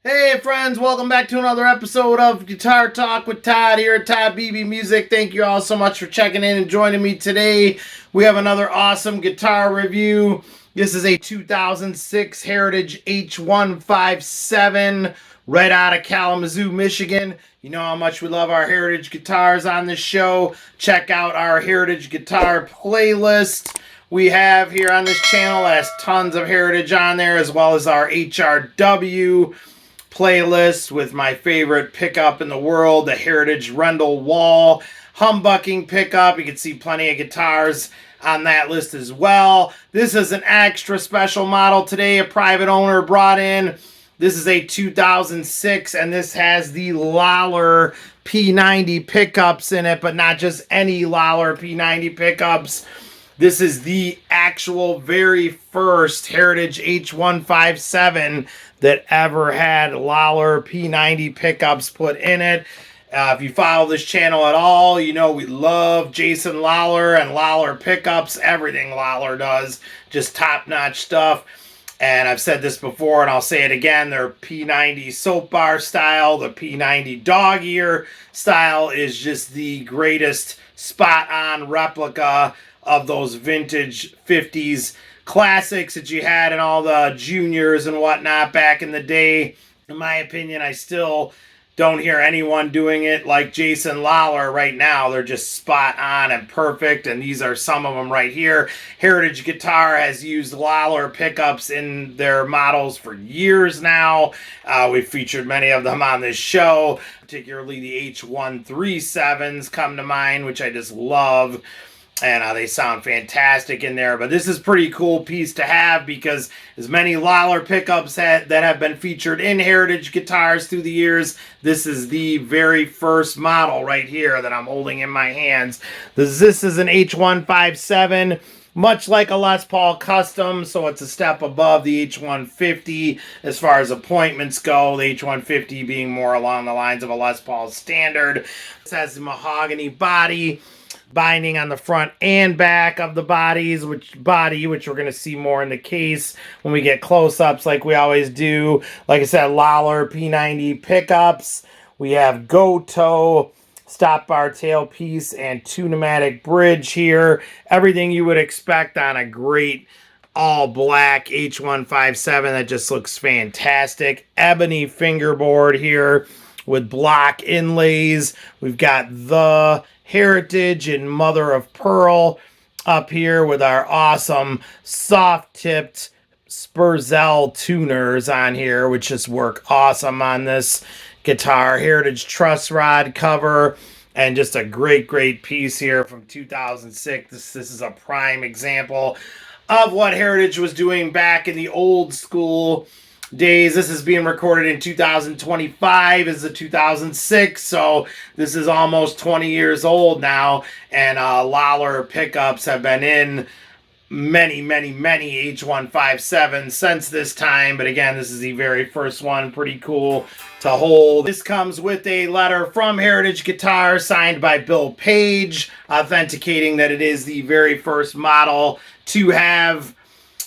Hey friends, welcome back to another episode of Guitar Talk with Todd here at Todd Beebe Music. Thank you all so much for checking in and joining me today. We have another awesome guitar review. This is a 2006 Heritage H-157 right out of Kalamazoo, Michigan. You know how much we love our Heritage guitars on this show. Check out our Heritage guitar playlist we have here on this channel. It has tons of Heritage on there, as well as our HRW playlist with my favorite pickup in the world, the Heritage Rendal Wall humbucking pickup. You can see plenty of guitars on that list as well. This is an extra special model today, a private owner brought in. This is a 2006, and this has the Lollar P-90 pickups in it, but not just any Lollar P-90 pickups. This is the actual very first Heritage H-157 that ever had Lollar P-90 pickups put in it. If you follow this channel at all, you know we love Jason Lollar and Lollar pickups. Everything Lollar does, just top-notch stuff. And I've said this before, and I'll say it again, their P-90 soap bar style, the P-90 dog ear style is just the greatest spot-on replica of those vintage 50s classics that you had in all the juniors and whatnot back in the day. In my opinion, I still don't hear anyone doing it like Jason Lollar right now. They're just spot on and perfect, and these are some of them right here. Heritage Guitar has used Lollar pickups in their models for years now. We've featured many of them on this show, particularly the H-137s come to mind, which I just love. And they sound fantastic in there. But this is a pretty cool piece to have because as many Lollar pickups that have been featured in Heritage guitars through the years, this is the very first model right here that I'm holding in my hands. This is an H-157, much like a Les Paul Custom, so it's a step above the H-150 as far as appointments go. The H-150 being more along the lines of a Les Paul Standard. This has the mahogany body, binding on the front and back of the bodies, which we're going to see more in the case when we get close-ups like we always do. Like I said, Lollar P-90 pickups. We have Goto stop bar tailpiece and two pneumatic bridge here. Everything you would expect on a great all black H-157 that just looks fantastic. Ebony fingerboard here with block inlays. We've got the Heritage and Mother of Pearl up here with our awesome soft-tipped Zelle tuners on here, which just work awesome on this guitar. Heritage truss rod cover, and just a great piece here from 2006. This is a prime example of what Heritage was doing back in the old school days. This is being recorded in 2025 is the 2006, so this is almost 20 years old now, and Lollar pickups have been in many H-157s since this time, but again, this is the very first one. Pretty cool to hold. This comes with a letter from Heritage Guitar signed by Bill Page, authenticating that it is the very first model to have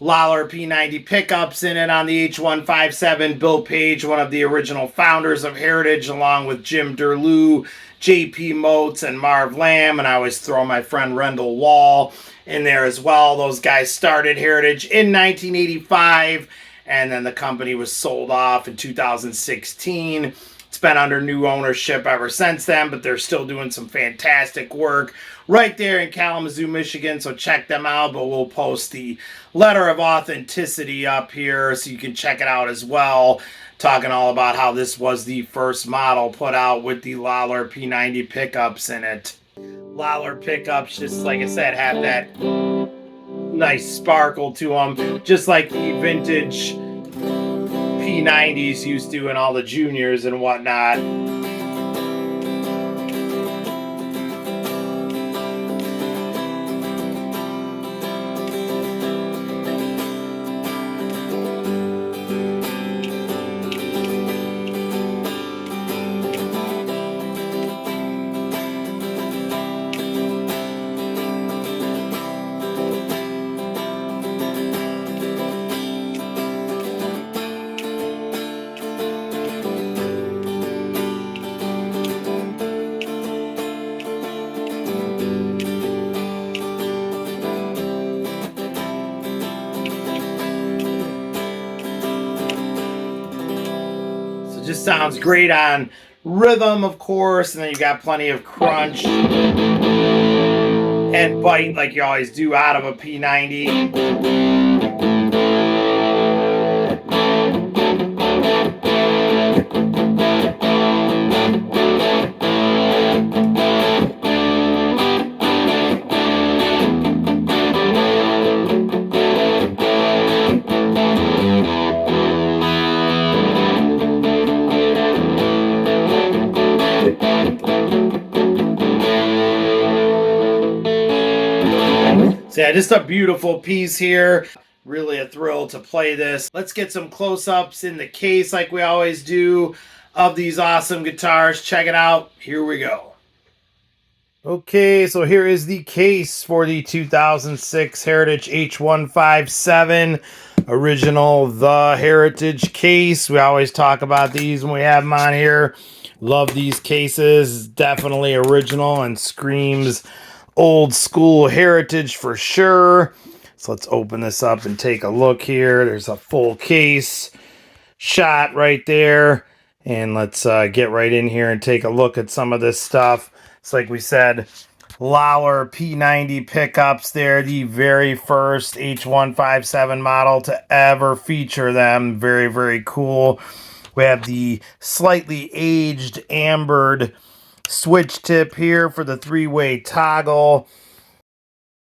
Lollar P-90 pickups in it on the H-157. Bill Page, one of the original founders of Heritage, along with Jim Derlew, J.P. Motes, and Marv Lamb, and I always throw my friend Rendal Wall in there as well. Those guys started Heritage in 1985, and then the company was sold off in 2016. It's been under new ownership ever since then, but they're still doing some fantastic work right there in Kalamazoo, Michigan, so check them out. But we'll post the letter of authenticity up here so you can check it out as well, talking all about how this was the first model put out with the Lollar P-90 pickups in it. Lollar pickups, just like I said, have that nice sparkle to them, just like the vintage P-90s used to in all the juniors and whatnot. It just sounds great on rhythm, of course, and then you got plenty of crunch and bite like you always do out of a P-90. So yeah, just a beautiful piece here. Really a thrill to play this. Let's get some close-ups in the case like we always do of these awesome guitars. Check it out. Here we go. Okay, so here is the case for the 2006 Heritage H-157 original The Heritage case. We always talk about these when we have them on here. Love these cases. Definitely original and screams old school heritage for sure. So let's open this up and take a look here. There's a full case shot right there. And let's get right in here and take a look at some of this stuff. It's like we said, Lollar P-90 pickups there. The very first H-157 model to ever feature them. Very, very cool. We have the slightly aged ambered switch tip here for the three-way toggle.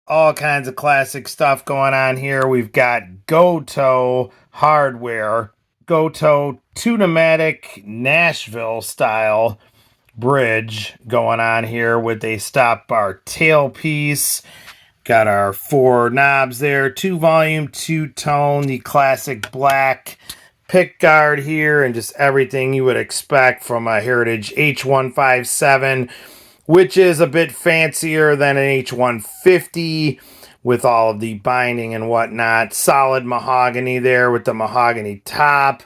All kinds of classic stuff going on here. We've got Goto hardware, Goto Tune-o-matic Nashville style bridge going on here with a stop bar tailpiece. Got our four knobs there, 2-volume, 2-tone, the classic black pick guard here, and just everything you would expect from a Heritage H-157, which is a bit fancier than an H-150 with all of the binding and whatnot. Solid mahogany there with the mahogany top.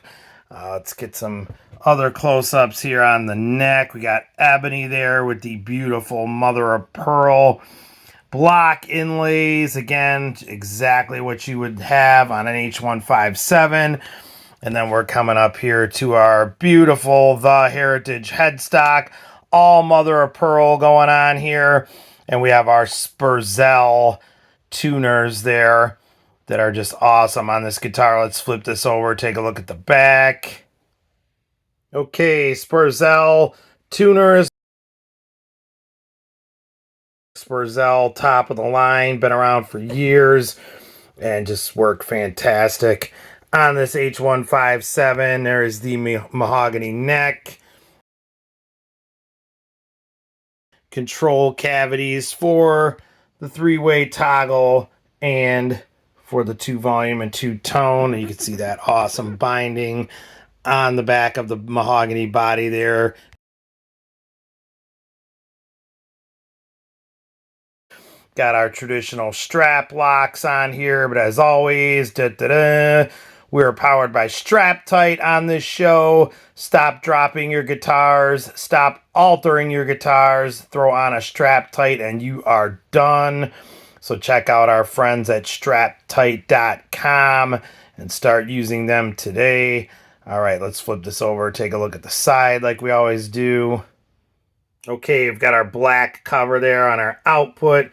Let's get some other close-ups here on the neck. We got ebony there with the beautiful mother of pearl block inlays. Again, exactly what you would have on an H-157. And then we're coming up here to our beautiful The Heritage headstock. All mother of pearl going on here. And we have our Zelle tuners there that are just awesome on this guitar. Let's flip this over, take a look at the back. Okay, Zelle tuners. Zelle top of the line, been around for years and just work fantastic on this H-157. There is the mahogany neck. Control cavities for the three-way toggle and for the 2-volume and 2-tone. You can see that awesome binding on the back of the mahogany body there. Got our traditional strap locks on here, but as always, we're powered by Straptight on this show. Stop dropping your guitars, stop altering your guitars, throw on a Straptight and you are done. So check out our friends at straptight.com and start using them today. All right, let's flip this over, take a look at the side like we always do. Okay, we've got our black cover there on our output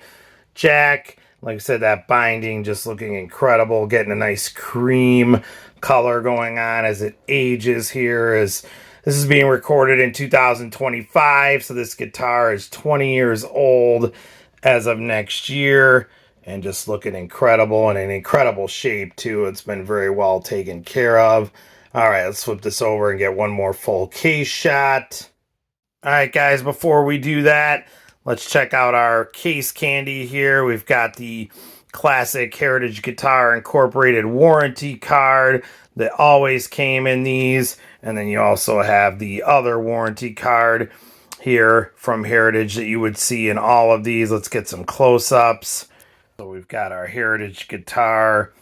jack. Like I said, that binding just looking incredible, getting a nice cream color going on as it ages here. As this is being recorded in 2025, so this guitar is 20 years old as of next year, and just looking incredible and in incredible shape too. It's been very well taken care of. All right, let's flip this over and get one more full case shot. All right, guys, before we do that, let's check out our case candy here. We've got the classic Heritage Guitar Incorporated warranty card that always came in these. And then you also have the other warranty card here from Heritage that you would see in all of these. Let's get some close-ups. So we've got our Heritage Guitar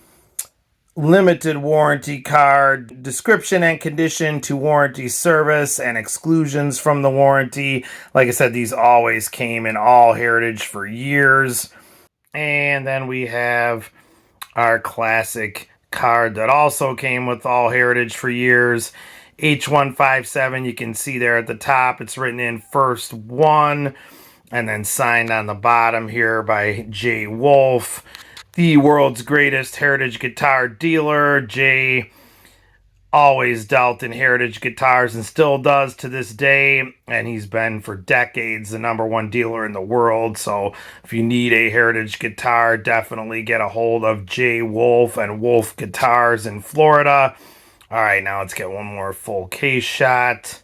limited warranty card, description and condition to warranty service, and exclusions from the warranty. Like I said, these always came in all Heritage for years. And then we have our classic card that also came with all Heritage for years H-157, you can see there at the top, it's written in first one, and then signed on the bottom here by Jay Wolf, the world's greatest heritage guitar dealer. Jay always dealt in heritage guitars and still does to this day, and he's been for decades the #1 dealer in the world. So if you need a heritage guitar, definitely get a hold of Jay Wolf and Wolf Guitars in Florida. All right, now let's get one more full case shot.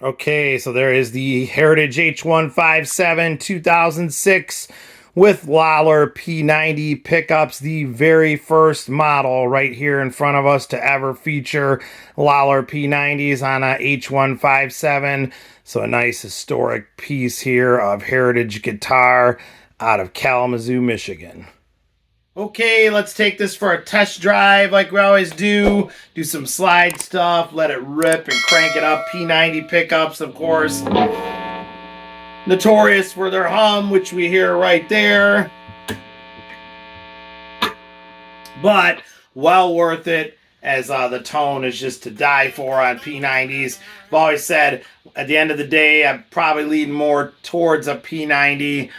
Okay, so there is the Heritage H-157 2006 with Lollar P-90 pickups, the very first model right here in front of us to ever feature Lollar P-90s on a H-157. So a nice historic piece here of heritage guitar out of Kalamazoo, Michigan. Okay, let's take this for a test drive like we always do. Do some slide stuff, let it rip and crank it up. P-90 pickups, of course. Notorious for their hum, which we hear right there. But well worth it, as the tone is just to die for on P-90s. I've always said, at the end of the day, I'm probably leaning more towards a P-90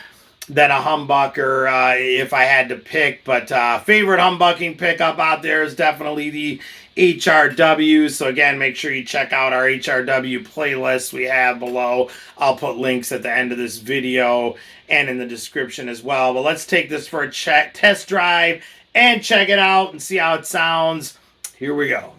than a humbucker if I had to pick. But favorite humbucking pickup out there is definitely the HRW. So again, make sure you check out our HRW playlist we have below. I'll put links at the end of this video and in the description as well. But let's take this for a test drive and check it out and see how it sounds. Here we go.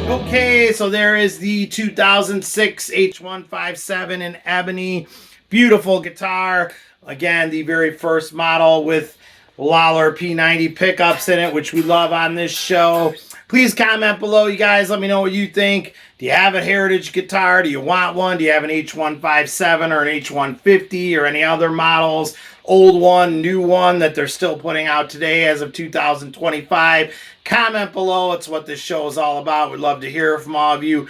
Okay, so there is the 2006 H-157 in ebony. Beautiful guitar. Again, the very first model with Lollar P-90 pickups in it, which we love on this show. Please comment below, you guys. Let me know what you think. Do you have a heritage guitar? Do you want one? Do you have an H-157 or an H-150 or any other models? Old one, new one that they're still putting out today as of 2025. Comment below. It's what this show is all about. We'd love to hear from all of you.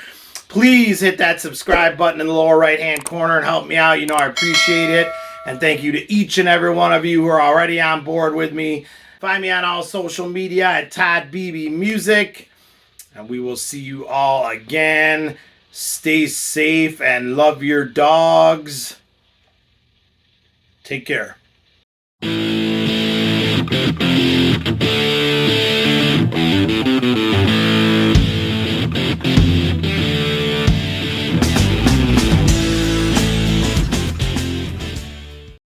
Please hit that subscribe button in the lower right hand corner and help me out. You know I appreciate it. And thank you to each and every one of you who are already on board with me. Find me on all social media at Todd Beebe Music. And we will see you all again. Stay safe and love your dogs. Take care.